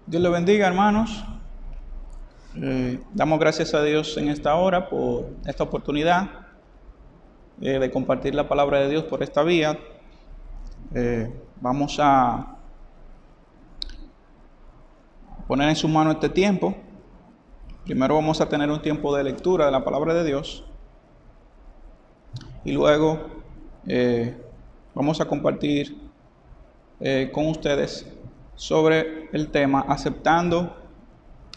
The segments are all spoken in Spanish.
Dios le bendiga, hermanos. Damos gracias a Dios en esta hora por esta oportunidad de compartir la palabra de Dios por esta vía. Vamos a poner en sus manos este tiempo. Primero vamos a tener un tiempo de lectura de la palabra de Dios y luego vamos a compartir con ustedes sobre el tema aceptando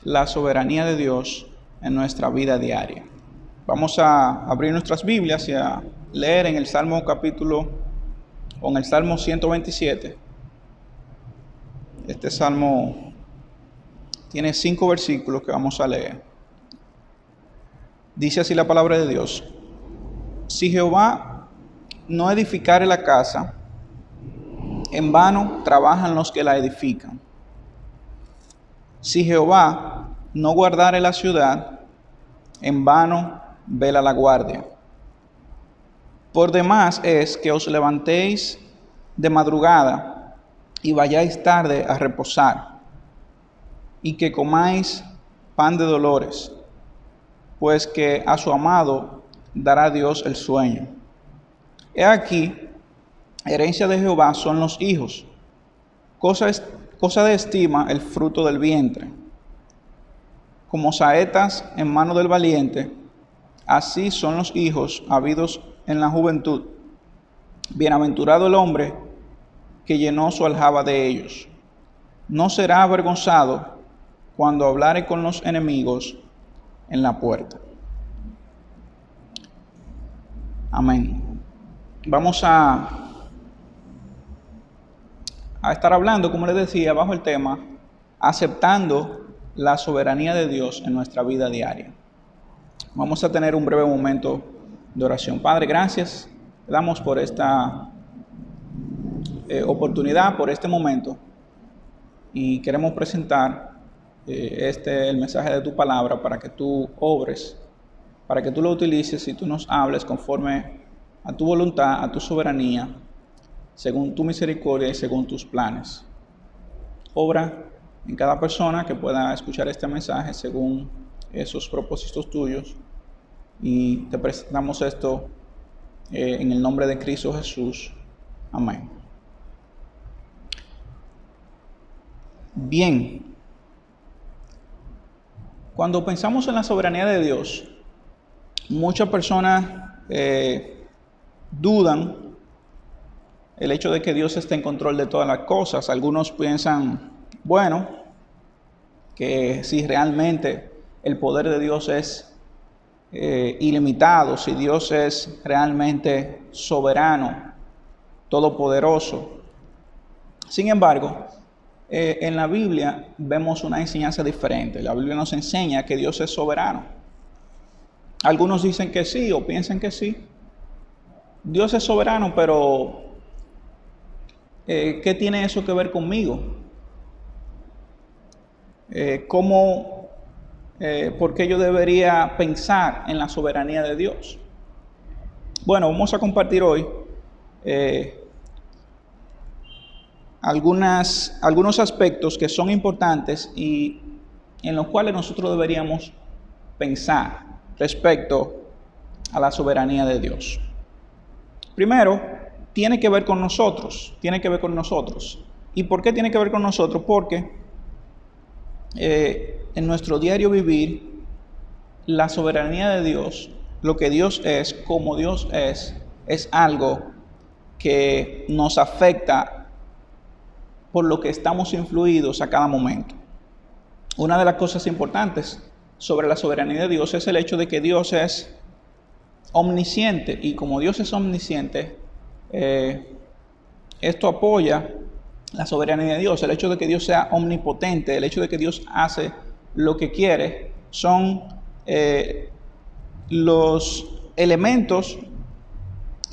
la soberanía de Dios en nuestra vida diaria. Vamos a abrir nuestras Biblias y a leer en el Salmo en el Salmo 127. Este Salmo tiene 5 versículos que vamos a leer. Dice así la palabra de Dios: si Jehová no edificare la casa, en vano trabajan los que la edifican. Si Jehová no guardare la ciudad, en vano vela la guardia. Por demás es que os levantéis de madrugada y vayáis tarde a reposar, y que comáis pan de dolores, pues que a su amado dará Dios el sueño. He aquí, herencia de Jehová son los hijos, cosa de estima el fruto del vientre. Como saetas en mano del valiente, así son los hijos habidos en la juventud. Bienaventurado el hombre que llenó su aljaba de ellos. No será avergonzado cuando hablare con los enemigos en la puerta. Amén. Vamos a estar hablando, como les decía, bajo el tema aceptando la soberanía de Dios en nuestra vida diaria. Vamos a tener un breve momento de oración. Padre, gracias. Te damos por esta oportunidad, por este momento, y queremos presentar el mensaje de tu palabra para que tú obres, para que tú lo utilices y tú nos hables conforme a tu voluntad, a tu soberanía, según tu misericordia y según tus planes. Obra en cada persona que pueda escuchar este mensaje según esos propósitos tuyos, y te presentamos esto en el nombre de Cristo Jesús. Amén. Bien, cuando pensamos en la soberanía de Dios, muchas personas dudan el hecho de que Dios esté en control de todas las cosas. Algunos piensan, bueno, que si realmente el poder de Dios es ilimitado, si Dios es realmente soberano, todopoderoso. Sin embargo, en la Biblia vemos una enseñanza diferente. La Biblia nos enseña que Dios es soberano. Algunos dicen que sí o piensan que sí. Dios es soberano, pero ¿qué tiene eso que ver conmigo? ¿Por qué yo debería pensar en la soberanía de Dios? Bueno, vamos a compartir hoy algunos aspectos que son importantes y en los cuales nosotros deberíamos pensar respecto a la soberanía de Dios. Primero, tiene que ver con nosotros. ¿Y por qué tiene que ver con nosotros? Porque en nuestro diario vivir, la soberanía de Dios, lo que Dios es, como Dios es algo que nos afecta por lo que estamos influidos a cada momento. Una de las cosas importantes sobre la soberanía de Dios es el hecho de que Dios es omnisciente, y como Dios es omnisciente, esto apoya la soberanía de Dios. El hecho de que Dios sea omnipotente, el hecho de que Dios hace lo que quiere, son los elementos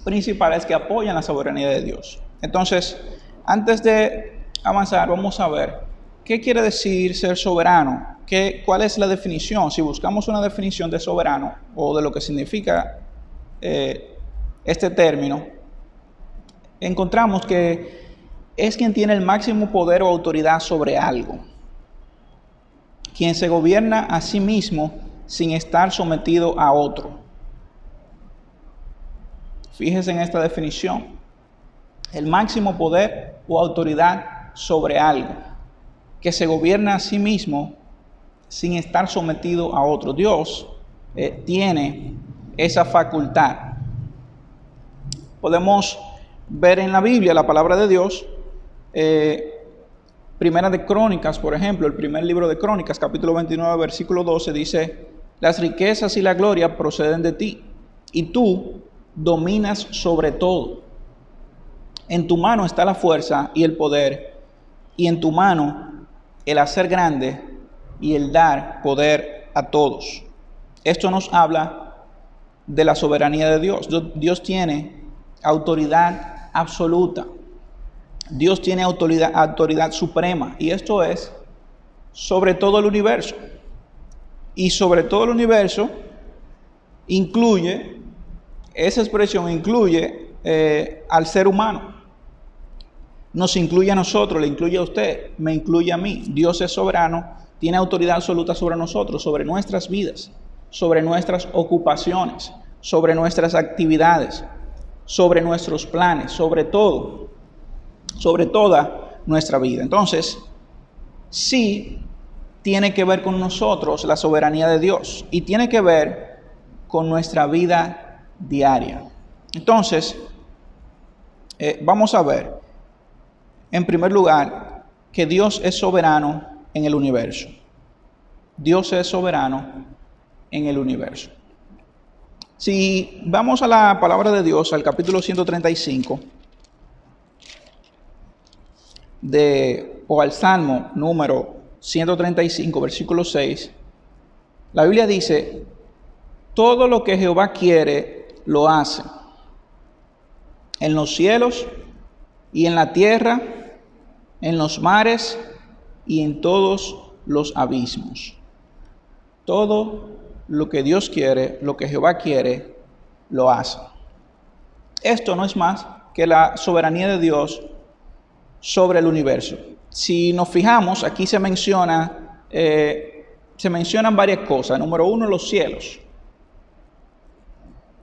principales que apoyan la soberanía de Dios. Entonces, antes de avanzar, vamos a ver qué quiere decir ser soberano. ¿Cuál es la definición? Si buscamos una definición de soberano o de lo que significa este término, encontramos que es quien tiene el máximo poder o autoridad sobre algo. quien se gobierna a sí mismo sin estar sometido a otro. Fíjese en esta definición. El máximo poder o autoridad sobre algo, que se gobierna a sí mismo sin estar sometido a otro. Dios tiene esa facultad. Podemos ver en la Biblia, la palabra de Dios, Primera de Crónicas, por ejemplo, el primer libro de Crónicas, capítulo 29, versículo 12, dice: las riquezas y la gloria proceden de ti, y tú dominas sobre todo. En tu mano está la fuerza y el poder, y en tu mano el hacer grande y el dar poder a todos. Esto nos habla de la soberanía de Dios. Dios tiene autoridad absoluta. Dios tiene autoridad suprema, y esto es sobre todo el universo. Y sobre todo el universo incluye, esa expresión incluye al ser humano. Nos incluye a nosotros, le incluye a usted, me incluye a mí. Dios es soberano, tiene autoridad absoluta sobre nosotros, sobre nuestras vidas, sobre nuestras ocupaciones, sobre nuestras actividades, sobre nuestros planes, sobre todo, sobre toda nuestra vida. Entonces, sí tiene que ver con nosotros la soberanía de Dios, y tiene que ver con nuestra vida diaria. Entonces, vamos a ver, en primer lugar, que Dios es soberano en el universo. Dios es soberano en el universo. Si vamos a la palabra de Dios, al capítulo 135, o al Salmo número 135, versículo 6, la Biblia dice: todo lo que Jehová quiere, lo hace, en los cielos y en la tierra, en los mares y en todos los abismos. Todo lo que Dios quiere, lo que Jehová quiere, lo hace. Esto no es más que la soberanía de Dios sobre el universo. Si nos fijamos, aquí se mencionan varias cosas. Número uno, los cielos.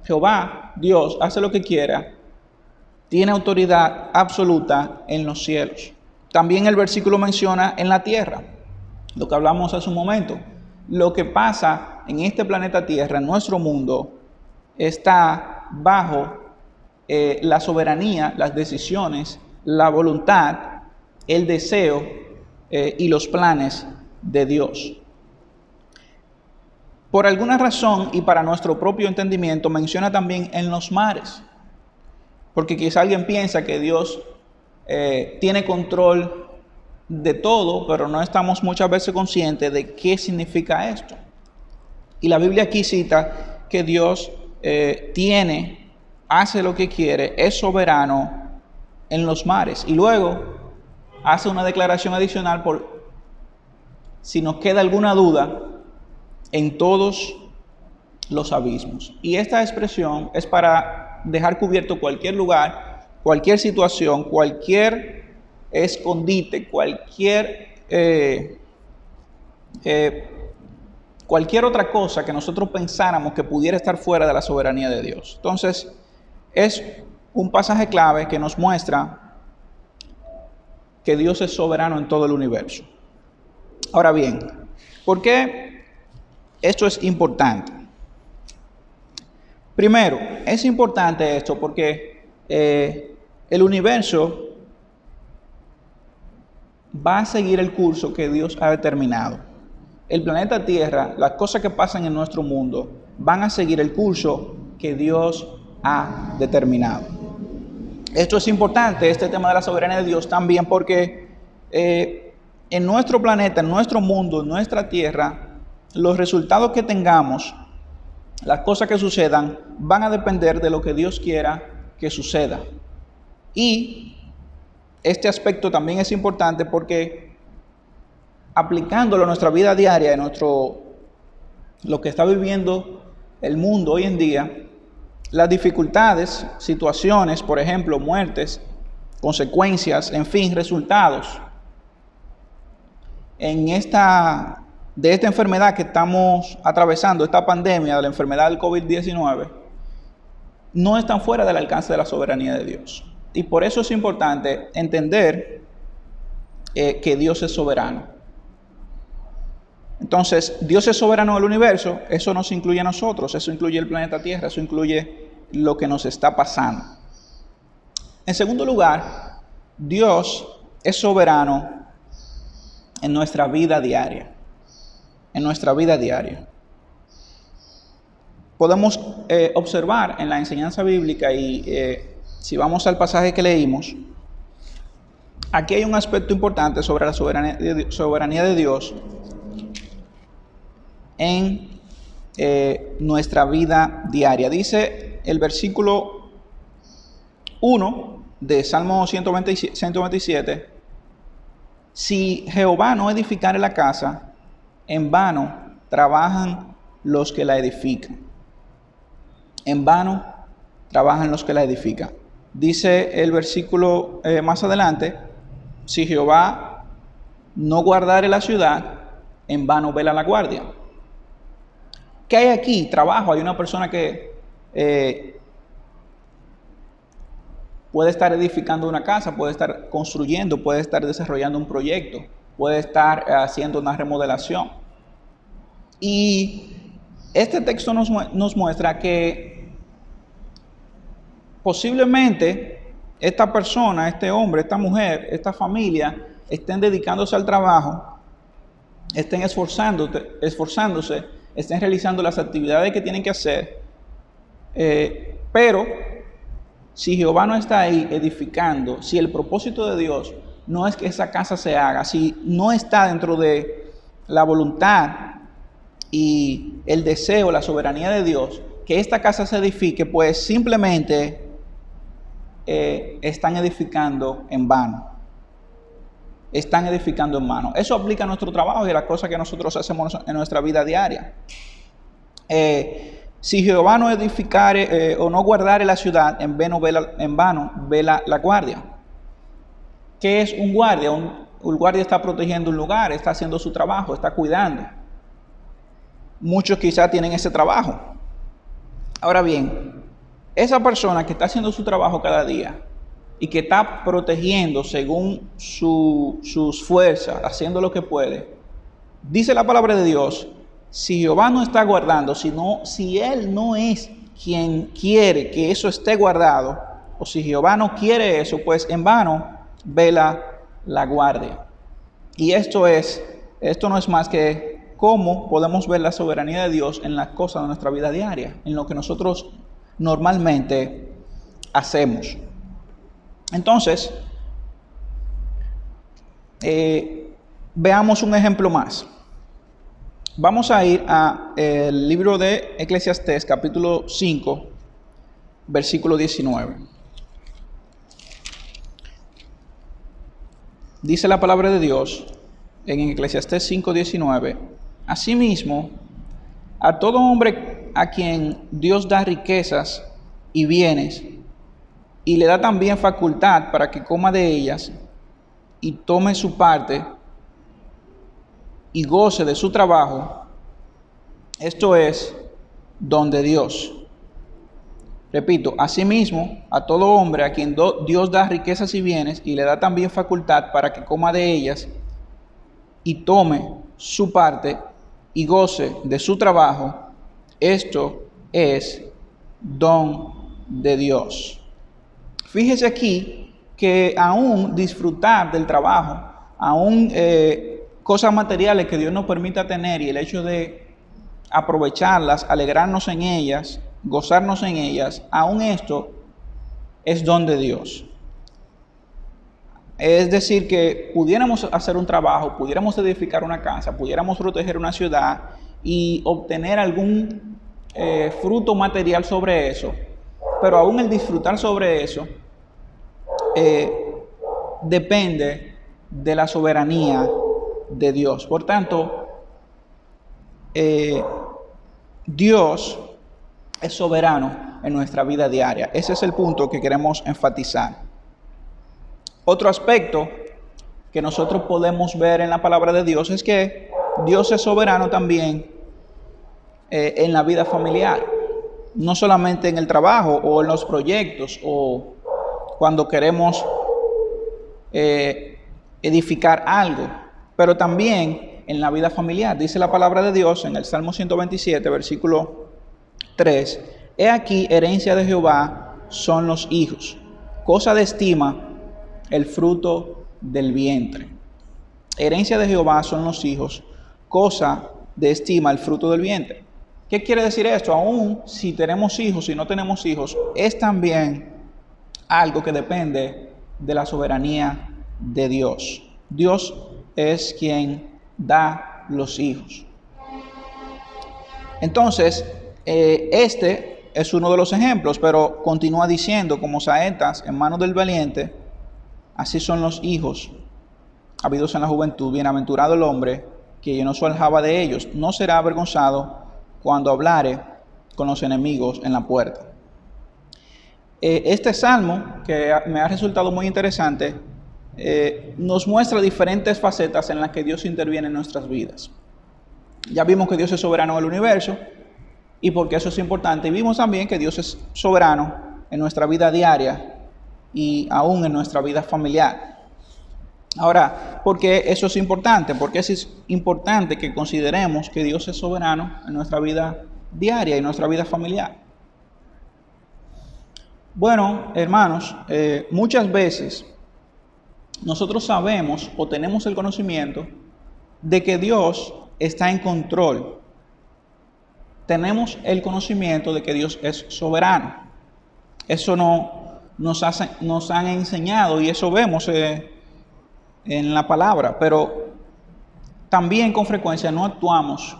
Jehová, Dios, hace lo que quiera, tiene autoridad absoluta en los cielos. También el versículo menciona en la tierra, lo que hablamos hace un momento. Lo que pasa en este planeta Tierra, en nuestro mundo, está bajo la soberanía, las decisiones, la voluntad, el deseo y los planes de Dios. Por alguna razón y para nuestro propio entendimiento, menciona también en los mares. Porque quizá alguien piensa que Dios tiene control de todo, pero no estamos muchas veces conscientes de qué significa esto. Y la Biblia aquí cita que Dios hace lo que quiere, es soberano en los mares. Y luego hace una declaración adicional por si nos queda alguna duda, en todos los abismos. Y esta expresión es para dejar cubierto cualquier lugar, cualquier situación, cualquier escondite, cualquier otra cosa que nosotros pensáramos que pudiera estar fuera de la soberanía de Dios. Entonces, es un pasaje clave que nos muestra que Dios es soberano en todo el universo. Ahora bien, ¿por qué esto es importante? Primero, es importante esto porque el universo va a seguir el curso que Dios ha determinado. El planeta Tierra, las cosas que pasan en nuestro mundo, van a seguir el curso que Dios ha determinado. Esto es importante, este tema de la soberanía de Dios también, porque en nuestro planeta, en nuestro mundo, en nuestra tierra, los resultados que tengamos, las cosas que sucedan, van a depender de lo que Dios quiera que suceda. Y este aspecto también es importante porque aplicándolo a nuestra vida diaria, en lo que está viviendo el mundo hoy en día, las dificultades, situaciones, por ejemplo, muertes, consecuencias, en fin, resultados. En esta de esta enfermedad que estamos atravesando, esta pandemia de la enfermedad del COVID-19, no están fuera del alcance de la soberanía de Dios. Y por eso es importante entender que Dios es soberano. Entonces, Dios es soberano del universo, eso nos incluye a nosotros, eso incluye el planeta Tierra, eso incluye lo que nos está pasando. En segundo lugar, Dios es soberano en nuestra vida diaria. En nuestra vida diaria. Podemos observar en la enseñanza bíblica y si vamos al pasaje que leímos, aquí hay un aspecto importante sobre la soberanía de Dios en nuestra vida diaria. Dice el versículo 1 de Salmo 127, si Jehová no edificare la casa, en vano trabajan los que la edifican. En vano trabajan los que la edifican. Dice el versículo más adelante, si Jehová no guardare la ciudad, en vano vela la guardia. ¿Qué hay aquí? Trabajo. Hay una persona que puede estar edificando una casa, puede estar construyendo, puede estar desarrollando un proyecto, puede estar haciendo una remodelación. Y este texto nos muestra que posiblemente esta persona, este hombre, esta mujer, esta familia, estén dedicándose al trabajo, estén esforzándose, estén realizando las actividades que tienen que hacer, pero si Jehová no está ahí edificando, si el propósito de Dios no es que esa casa se haga, si no está dentro de la voluntad y el deseo, la soberanía de Dios, que esta casa se edifique, pues simplemente están edificando en vano. Están edificando en vano. Eso aplica a nuestro trabajo y a las cosas que nosotros hacemos en nuestra vida diaria. Si Jehová no edificare o no guardare la ciudad, en vano vela la guardia. ¿Qué es un guardia? Un guardia está protegiendo un lugar, está haciendo su trabajo, está cuidando. Muchos quizás tienen ese trabajo. Ahora bien, esa persona que está haciendo su trabajo cada día y que está protegiendo según sus fuerzas, haciendo lo que puede, dice la palabra de Dios, si Jehová no está guardando, si Él no es quien quiere que eso esté guardado, o si Jehová no quiere eso, pues en vano vela la guardia. Y esto no es más que cómo podemos ver la soberanía de Dios en las cosas de nuestra vida diaria, en lo que nosotros normalmente hacemos. Entonces, veamos un ejemplo más. Vamos a ir al libro de Eclesiastés, capítulo 5, versículo 19. Dice la palabra de Dios en Eclesiastés 5, 19. Asimismo, a todo hombre a quien Dios da riquezas y bienes, y le da también facultad para que coma de ellas y tome su parte y goce de su trabajo, esto es don de Dios. Repito, asimismo, a todo hombre a quien Dios da riquezas y bienes y le da también facultad para que coma de ellas y tome su parte y goce de su trabajo, esto es don de Dios. Fíjese aquí que aún disfrutar del trabajo, aún cosas materiales que Dios nos permita tener y el hecho de aprovecharlas, alegrarnos en ellas, gozarnos en ellas, aún esto es don de Dios. Es decir, que pudiéramos hacer un trabajo, pudiéramos edificar una casa, pudiéramos proteger una ciudad y obtener algún fruto material sobre eso, pero aún el disfrutar sobre eso depende de la soberanía de Dios. Por tanto, Dios es soberano en nuestra vida diaria. Ese es el punto que queremos enfatizar. Otro aspecto que nosotros podemos ver en la palabra de Dios es que Dios es soberano también en la vida familiar. No solamente en el trabajo o en los proyectos o cuando queremos edificar algo, pero también en la vida familiar. Dice la palabra de Dios en el Salmo 127, versículo 3. He aquí, herencia de Jehová son los hijos, cosa de estima el fruto del vientre. Herencia de Jehová son los hijos, cosa de estima el fruto del vientre. ¿Qué quiere decir esto? Aún si tenemos hijos, si no tenemos hijos, es también algo que depende de la soberanía de Dios. Dios es quien da los hijos. Entonces, este es uno de los ejemplos, pero continúa diciendo, como saetas en manos del valiente, así son los hijos habidos en la juventud. Bienaventurado el hombre que llenó su aljaba de ellos. No será avergonzado cuando hablare con los enemigos en la puerta. Este salmo, que me ha resultado muy interesante, nos muestra diferentes facetas en las que Dios interviene en nuestras vidas. Ya vimos que Dios es soberano en el universo y porque eso es importante. Y vimos también que Dios es soberano en nuestra vida diaria y aún en nuestra vida familiar. Ahora, ¿por qué eso es importante? Porque es importante que consideremos que Dios es soberano en nuestra vida diaria y nuestra vida familiar. Bueno, hermanos, muchas veces nosotros sabemos o tenemos el conocimiento de que Dios está en control. Tenemos el conocimiento de que Dios es soberano. Eso nos han enseñado y eso vemos en la palabra, pero también con frecuencia no actuamos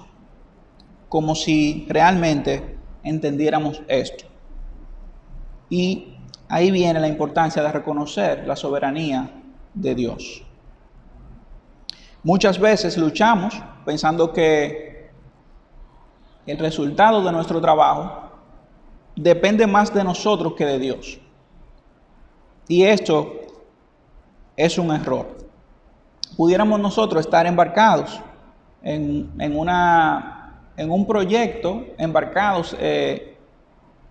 como si realmente entendiéramos esto. Y ahí viene la importancia de reconocer la soberanía de Dios. Muchas veces luchamos pensando que el resultado de nuestro trabajo depende más de nosotros que de Dios. Y esto es un error. Pudiéramos nosotros estar embarcados en un proyecto, embarcados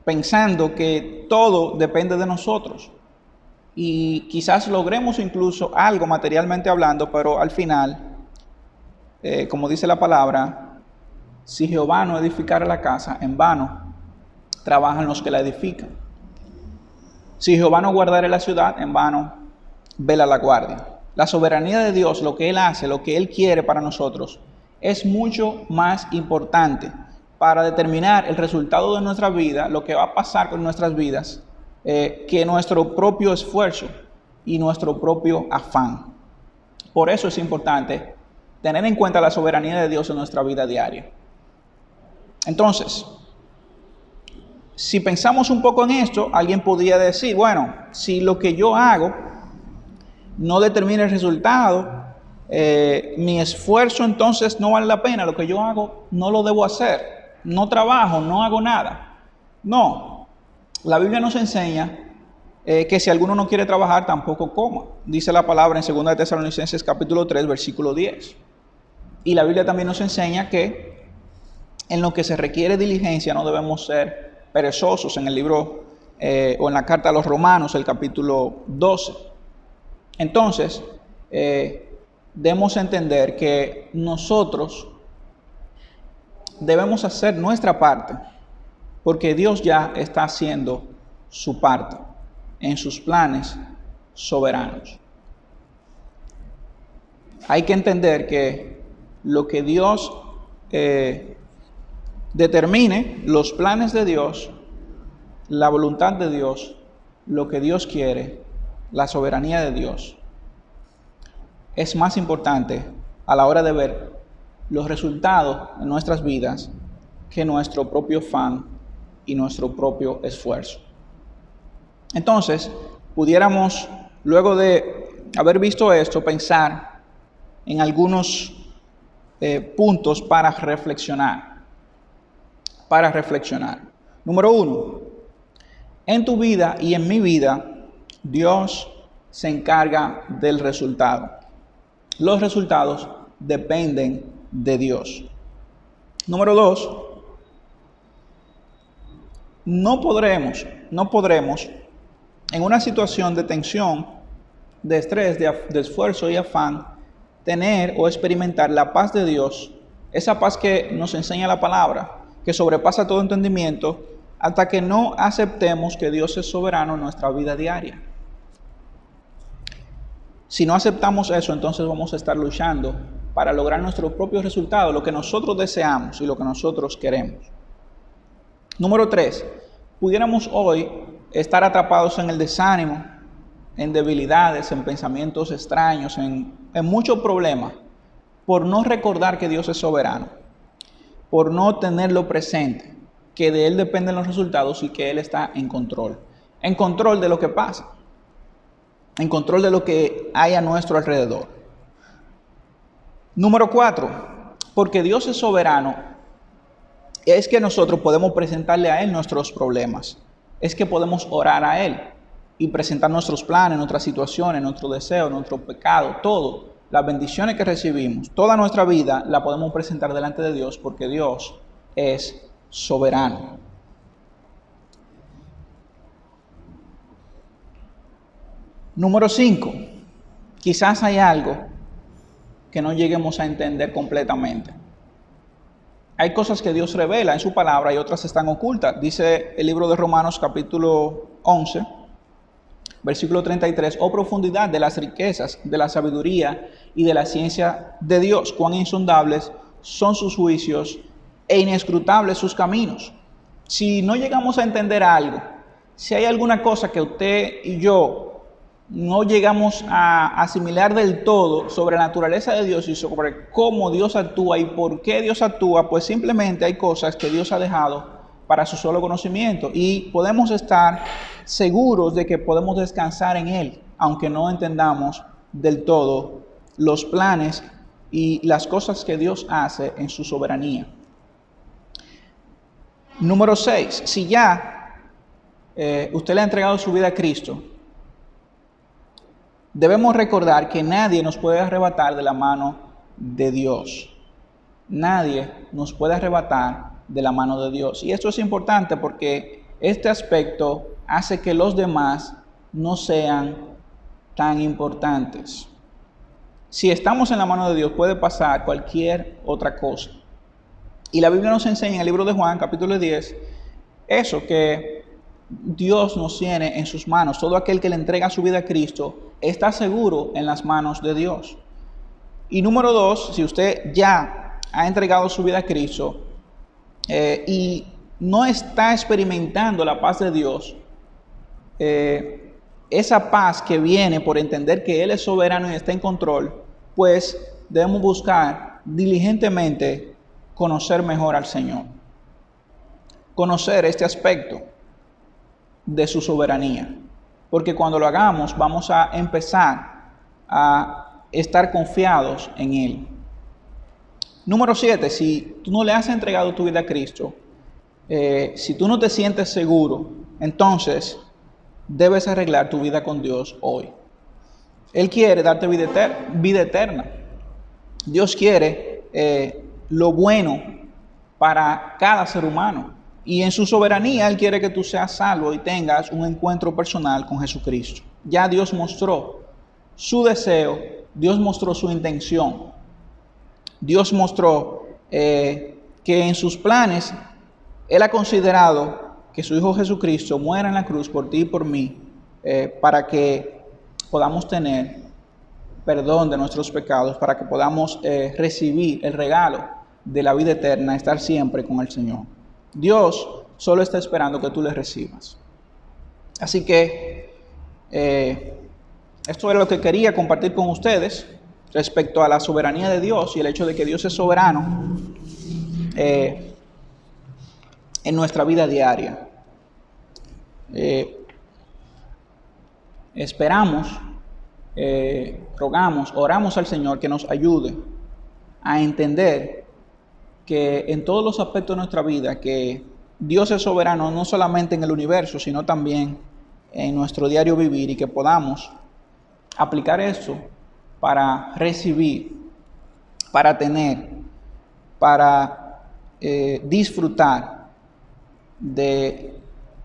pensando que todo depende de nosotros. Y quizás logremos incluso algo materialmente hablando, pero al final, como dice la palabra, si Jehová no edificara la casa, en vano trabajan los que la edifican. Si Jehová no guardare la ciudad, en vano vela la guardia. La soberanía de Dios, lo que Él hace, lo que Él quiere para nosotros, es mucho más importante para determinar el resultado de nuestra vida, lo que va a pasar con nuestras vidas, que nuestro propio esfuerzo y nuestro propio afán. Por eso es importante tener en cuenta la soberanía de Dios en nuestra vida diaria. Entonces, si pensamos un poco en esto, alguien podría decir, bueno, si lo que yo hago no determina el resultado, mi esfuerzo entonces no vale la pena, lo que yo hago no lo debo hacer, no trabajo, no hago nada. No, la Biblia nos enseña que si alguno no quiere trabajar, tampoco coma. Dice la palabra en 2 Tesalonicenses capítulo 3, versículo 10. Y la Biblia también nos enseña que en lo que se requiere diligencia no debemos ser perezosos, en el libro o en la carta a los Romanos, el capítulo 12. Entonces, debemos entender que nosotros debemos hacer nuestra parte, porque Dios ya está haciendo su parte en sus planes soberanos. Hay que entender que lo que Dios determine, los planes de Dios, la voluntad de Dios, lo que Dios quiere, la soberanía de Dios, es más importante a la hora de ver los resultados en nuestras vidas que nuestro propio afán y nuestro propio esfuerzo. Entonces, pudiéramos, luego de haber visto esto, pensar en algunos puntos para reflexionar. Número 1, en tu vida y en mi vida, Dios se encarga del resultado. Los resultados dependen de Dios. Número 2, no podremos en una situación de tensión, de estrés, de esfuerzo y afán, tener o experimentar la paz de Dios, esa paz que nos enseña la palabra, que sobrepasa todo entendimiento, hasta que no aceptemos que Dios es soberano en nuestra vida diaria. Si no aceptamos eso, entonces vamos a estar luchando para lograr nuestros propios resultados, lo que nosotros deseamos y lo que nosotros queremos. Número 3, pudiéramos hoy estar atrapados en el desánimo, en debilidades, en pensamientos extraños, en muchos problemas, por no recordar que Dios es soberano, por no tenerlo presente, que de Él dependen los resultados y que Él está en control de lo que pasa, en control de lo que hay a nuestro alrededor. Número 4, porque Dios es soberano, es que nosotros podemos presentarle a Él nuestros problemas, es que podemos orar a Él y presentar nuestros planes, nuestras situaciones, nuestros deseos, nuestros pecados, todo, las bendiciones que recibimos, toda nuestra vida la podemos presentar delante de Dios porque Dios es soberano. Número 5, quizás hay algo que no lleguemos a entender completamente. Hay cosas que Dios revela en su palabra y otras están ocultas. Dice el libro de Romanos capítulo 11, versículo 33, oh profundidad de las riquezas, de la sabiduría y de la ciencia de Dios, cuán insondables son sus juicios e inescrutables sus caminos. Si no llegamos a entender algo, si hay alguna cosa que usted y yo no llegamos a asimilar del todo sobre la naturaleza de Dios y sobre cómo Dios actúa y por qué Dios actúa, pues simplemente hay cosas que Dios ha dejado para su solo conocimiento y podemos estar seguros de que podemos descansar en Él, aunque no entendamos del todo los planes y las cosas que Dios hace en su soberanía. Número 6, si ya usted le ha entregado su vida a Cristo, debemos recordar que nadie nos puede arrebatar de la mano de Dios. Nadie nos puede arrebatar de la mano de Dios. Y esto es importante porque este aspecto hace que los demás no sean tan importantes. Si estamos en la mano de Dios, puede pasar cualquier otra cosa. Y la Biblia nos enseña en el libro de Juan, capítulo 10, eso, que Dios nos tiene en sus manos. Todo aquel que le entrega su vida a Cristo está seguro en las manos de Dios. Y número 2, si usted ya ha entregado su vida a Cristo y no está experimentando la paz de Dios, esa paz que viene por entender que Él es soberano y está en control, pues debemos buscar diligentemente conocer mejor al Señor. Conocer este aspecto de su soberanía. Porque cuando lo hagamos, vamos a empezar a estar confiados en Él. Número 7, si tú no le has entregado tu vida a Cristo, si tú no te sientes seguro, entonces debes arreglar tu vida con Dios hoy. Él quiere darte vida eterna. Dios quiere lo bueno para cada ser humano. Y en su soberanía, Él quiere que tú seas salvo y tengas un encuentro personal con Jesucristo. Ya Dios mostró su deseo, Dios mostró su intención. Dios mostró que en sus planes, Él ha considerado que su Hijo Jesucristo muera en la cruz por ti y por mí, para que podamos tener perdón de nuestros pecados, para que podamos recibir el regalo de la vida eterna, estar siempre con el Señor. Dios solo está esperando que tú le recibas. Así que esto es lo que quería compartir con ustedes respecto a la soberanía de Dios y el hecho de que Dios es soberano en nuestra vida diaria. Esperamos, rogamos, oramos al Señor que nos ayude a entender que en todos los aspectos de nuestra vida, que Dios es soberano no solamente en el universo, sino también en nuestro diario vivir, y que podamos aplicar esto para recibir, para tener para disfrutar de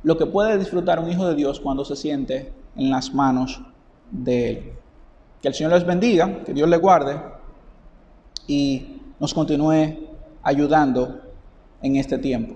lo que puede disfrutar un hijo de Dios cuando se siente en las manos de Él. Que el Señor les bendiga, que Dios les guarde y nos continúe ayudando en este tiempo.